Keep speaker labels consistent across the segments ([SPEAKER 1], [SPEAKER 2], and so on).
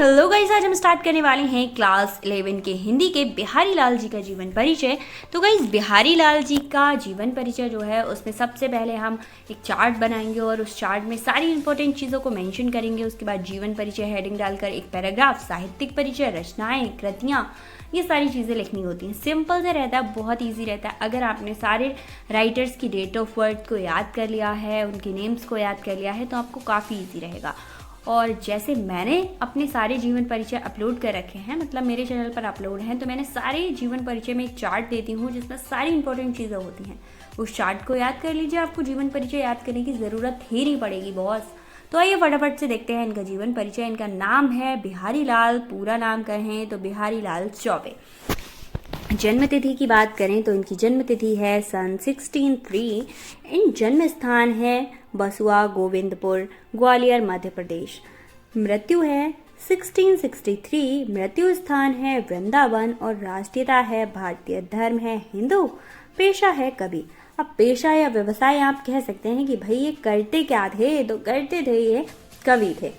[SPEAKER 1] Hello guys, आज हम start करने वाले हैं क्लास 11 के हिंदी के बिहारी लाल जी का जीवन परिचय। तो गाइस, बिहारी लाल जी का जीवन परिचय जो है उसमें सबसे पहले हम एक चार्ट बनाएंगे और उस चार्ट में सारी इंपॉर्टेंट चीज़ों को मेंशन करेंगे। उसके बाद जीवन परिचय हेडिंग डालकर एक पैराग्राफ, साहित्यिक परिचय, रचनाएं, कृतियाँ, ये सारी चीज़ें लिखनी होती हैं। सिंपल से रहता है, बहुत ईजी रहता है। अगर आपने सारे राइटर्स की डेट ऑफ बर्थ को याद कर लिया है, उनके नेम्स को याद कर लिया है, तो आपको काफ़ी ईजी रहेगा। और जैसे मैंने अपने सारे जीवन परिचय अपलोड कर रखे हैं, मतलब मेरे चैनल पर अपलोड हैं, तो मैंने सारे जीवन परिचय में एक चार्ट देती हूँ जिसमें सारी इंपॉर्टेंट चीज़ें होती हैं। उस चार्ट को याद कर लीजिए, आपको जीवन परिचय याद करने की ज़रूरत ही नहीं पड़ेगी बॉस। तो आइए फटाफट से देखते हैं इनका जीवन परिचय। इनका नाम है बिहारी लाल, पूरा नाम कहें तो बिहारी लाल चौबे। जन्म तिथि की बात करें तो इनकी जन्म तिथि है सन 1603। इन जन्म स्थान है बसुआ गोविंदपुर, ग्वालियर, मध्य प्रदेश। मृत्यु है 1663। मृत्यु स्थान है वृंदावन और राष्ट्रीयता है भारतीय। धर्म है हिंदू। पेशा है कवि। अब पेशा या व्यवसाय आप कह सकते हैं कि भाई ये करते क्या थे, तो करते थे ये कवि थे।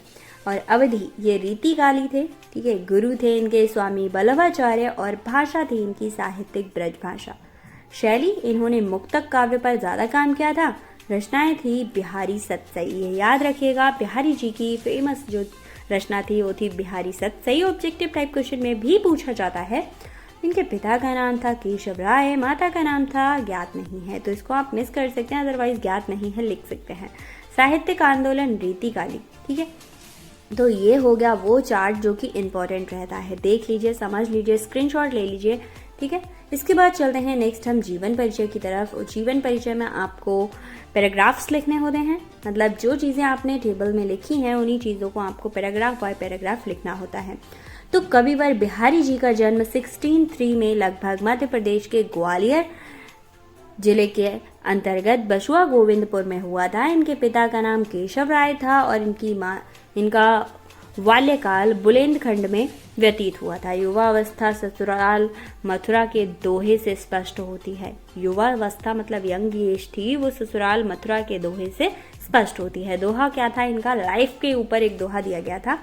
[SPEAKER 1] और अवधि ये रीतिकाली थे, ठीक है। गुरु थे इनके स्वामी बल्लभाचार्य और भाषा थी इनकी साहित्यिक ब्रज भाषा। शैली इन्होंने मुक्तक काव्य पर ज़्यादा काम किया था। रचनाएं थी बिहारी सतसई। ये याद रखिएगा, बिहारी जी की फेमस जो रचना थी वो थी Bihari Satsai. Objective type question में भी पूछा जाता है। इनके पिता का नाम था केशव राय, माता का नाम था ज्ञात नहीं है, तो इसको आप मिस कर सकते हैं, अदरवाइज ज्ञात नहीं है लिख सकते हैं। साहित्यिक आंदोलन रीतिकाली, ठीक है। तो ये हो गया वो चार्ट जो कि इम्पोर्टेंट रहता है। देख लीजिए, समझ लीजिए, स्क्रीनशॉट ले लीजिए, ठीक है। इसके बाद चलते हैं नेक्स्ट हम जीवन परिचय की तरफ। और जीवन परिचय में आपको पैराग्राफ्स लिखने होते हैं, मतलब जो चीज़ें आपने टेबल में लिखी हैं उन्हीं चीज़ों को आपको पैराग्राफ बाय पैराग्राफ लिखना होता है। तो कविवर बिहारी जी का जन्म 1603 में लगभग मध्य प्रदेश के ग्वालियर जिले के अंतर्गत बसुआ गोविंदपुर में हुआ था। इनके पिता का नाम केशव राय था और इनका बाल्यकाल बुंदेलखंड में व्यतीत हुआ था। युवा अवस्था ससुराल मथुरा के दोहे से स्पष्ट होती है। युवा अवस्था मतलब यंग एज थी, वो ससुराल मथुरा के दोहे से स्पष्ट होती है। दोहा क्या था इनका? लाइफ के ऊपर एक दोहा दिया गया था।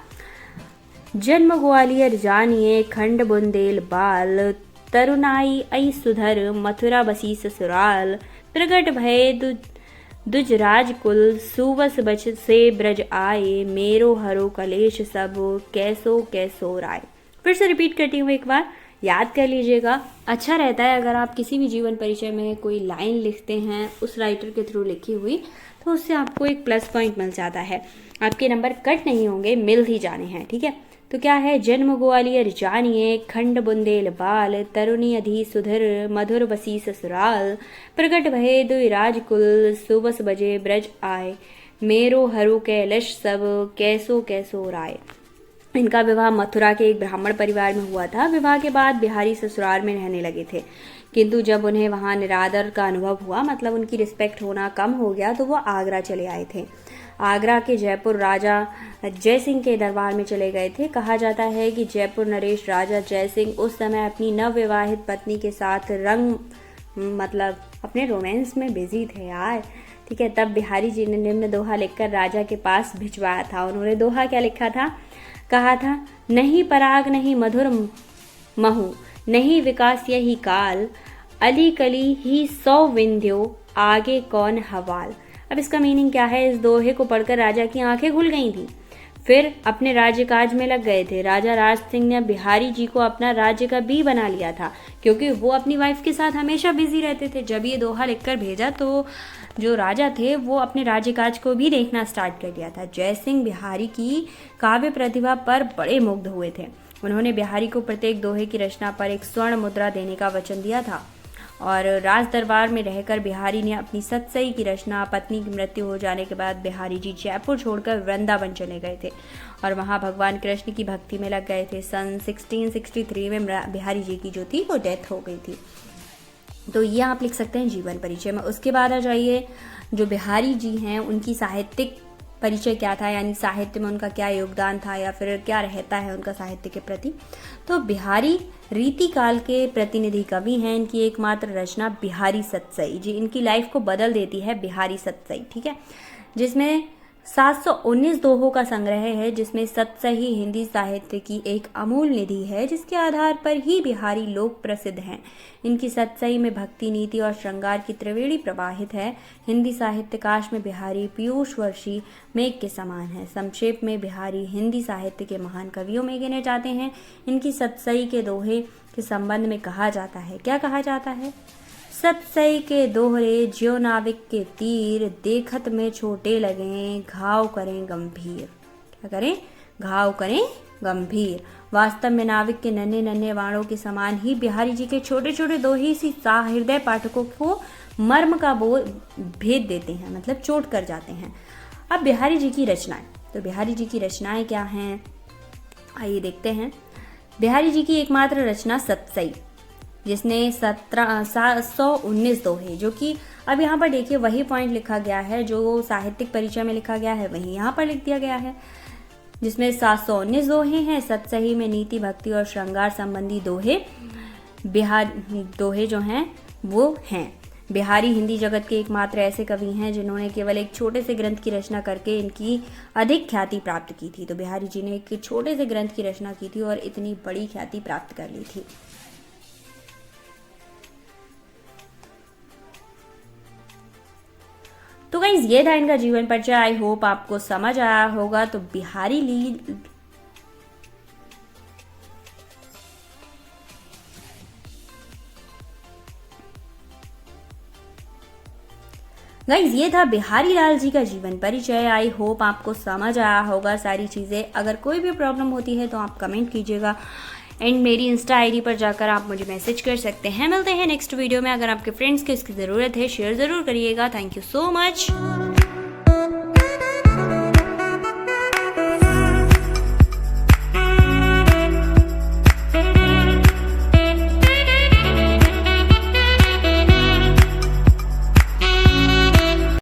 [SPEAKER 1] जन्म ग्वालियर जानिए, खंड बुंदेल बाल, तरुणाई ऐ सुधर, मथुरा बसी ससुराल, प्रगट भय दुज कुल, सुवस बच से ब्रज आए, मेरो हरो कलेश सब, कैसो कैसो राय। फिर से रिपीट करती हूँ एक बार, याद कर लीजिएगा। अच्छा रहता है अगर आप किसी भी जीवन परिचय में कोई लाइन लिखते हैं उस राइटर के थ्रू लिखी हुई, तो उससे आपको एक प्लस पॉइंट मिल जाता है। आपके नंबर कट नहीं होंगे, मिल ही जाने हैं, ठीक है। तो क्या है? जन्म ग्वालियर जानिए, खंड बुंदेल बाल, तरुणी अधि सुधर, मधुर बसी ससुराल, प्रगट भय दुई राजकुल, सुबस बजे ब्रज आए, मेरो हरु कैलश सब, कैसो कैसो राय। इनका विवाह मथुरा के एक ब्राह्मण परिवार में हुआ था। विवाह के बाद बिहारी ससुराल में रहने लगे थे, किंतु जब उन्हें वहाँ निरादर का अनुभव हुआ, मतलब उनकी रिस्पेक्ट होना कम हो गया, तो वो आगरा चले आए थे। आगरा के जयपुर राजा जयसिंह के दरबार में चले गए थे। कहा जाता है कि जयपुर नरेश राजा जयसिंह उस समय अपनी नवविवाहित पत्नी के साथ मतलब अपने रोमांस में बिजी थे यार, ठीक है। तब बिहारी जी ने निम्न दोहा लिखकर राजा के पास भिजवाया था। उन्होंने दोहा क्या लिखा था? कहा था, नहीं पराग नहीं मधुर महु, नहीं विकास यही काल, अली कली ही 100 विंध्यो, आगे कौन हवाल। अब इसका मीनिंग क्या है? इस दोहे को पढ़कर राजा की आंखें खुल गई थी, फिर अपने राज्य काज में लग गए थे। राजा राज सिंह ने बिहारी जी को अपना राज्य का बी बना लिया था, क्योंकि वो अपनी वाइफ के साथ हमेशा बिजी रहते थे। जब ये दोहा लिखकर भेजा तो जो राजा थे वो अपने राज्य काज को भी देखना स्टार्ट कर दिया था। जयसिंह बिहारी की काव्य प्रतिभा पर बड़े मुग्ध हुए थे। उन्होंने बिहारी को प्रत्येक दोहे की रचना पर एक स्वर्ण मुद्रा देने का वचन दिया था। और राज दरबार में रहकर बिहारी ने अपनी सतसई की रचना, पत्नी की मृत्यु हो जाने के बाद बिहारी जी जयपुर छोड़कर वृंदावन चले गए थे और वहाँ भगवान कृष्ण की भक्ति में लग गए थे। सन 1663 में बिहारी जी की जो थी वो डेथ हो गई थी। तो ये आप लिख सकते हैं जीवन परिचय में। उसके बाद आ जाइए, जो बिहारी जी हैं उनकी साहित्यिक परिचय क्या था, यानी साहित्य में उनका क्या योगदान था या फिर क्या रहता है उनका साहित्य के प्रति। तो बिहारी रीतिकाल के प्रतिनिधि कवि हैं। इनकी एकमात्र रचना बिहारी सतसई जी इनकी लाइफ को बदल देती है। बिहारी सतसई, ठीक है, जिसमें 719 दोहों का संग्रह है, जिसमें सतसही हिंदी साहित्य की एक अमूल निधि है, जिसके आधार पर ही बिहारी लोक प्रसिद्ध हैं। इनकी सतसही में भक्ति, नीति और श्रृंगार की त्रिवेणी प्रवाहित है। हिंदी साहित्यकाश में बिहारी पीयूष वर्षी मेघ के समान है। संक्षेप में बिहारी हिंदी साहित्य के महान कवियों में गिने जाते हैं। इनकी सतसही के दोहे के संबंध में कहा जाता है, क्या कहा जाता है? सतसई के दोहरे ज्यो नाविक के तीर, देखत में छोटे लगें घाव करें गंभीर। क्या करें? घाव करें गंभीर। वास्तव में नाविक के नन्हे नन्हे वाणों के समान ही बिहारी जी के छोटे छोटे दोहे सी सहृदय पाठकों को मर्म का बोल भेद देते हैं, मतलब चोट कर जाते हैं। अब बिहारी जी की रचनाएं, तो बिहारी जी की रचनाएं क्या हैं, आइए देखते हैं। बिहारी जी की एकमात्र रचना सतसई, जिसने 719 दोहे, जो कि अब यहाँ पर देखिए वही पॉइंट लिखा गया है जो साहित्यिक परिचय में लिखा गया है, वही यहाँ पर लिख दिया गया है, जिसमें 719 दोहे हैं। सतसही में नीति, भक्ति और श्रृंगार संबंधी दोहे जो हैं वो हैं। बिहारी हिंदी जगत के एकमात्र ऐसे कवि हैं जिन्होंने केवल एक छोटे से ग्रंथ की रचना करके इनकी अधिक ख्याति प्राप्त की थी। तो बिहारी जी ने एक छोटे से ग्रंथ की रचना की थी और इतनी बड़ी ख्याति प्राप्त कर ली थी। तो गाइस ये था इनका जीवन परिचय। आई होप आपको समझ आया होगा। तो बिहारी गाइस ये था बिहारी लाल जी का जीवन परिचय। आई होप आपको समझ आया होगा सारी चीज़ें। अगर कोई भी प्रॉब्लम होती है तो आप कमेंट कीजिएगा एंड मेरी इंस्टा आईडी पर जाकर आप मुझे मैसेज कर सकते हैं। मिलते हैं नेक्स्ट वीडियो में। अगर आपके फ्रेंड्स को इसकी ज़रूरत है शेयर ज़रूर करिएगा। Thank you so much.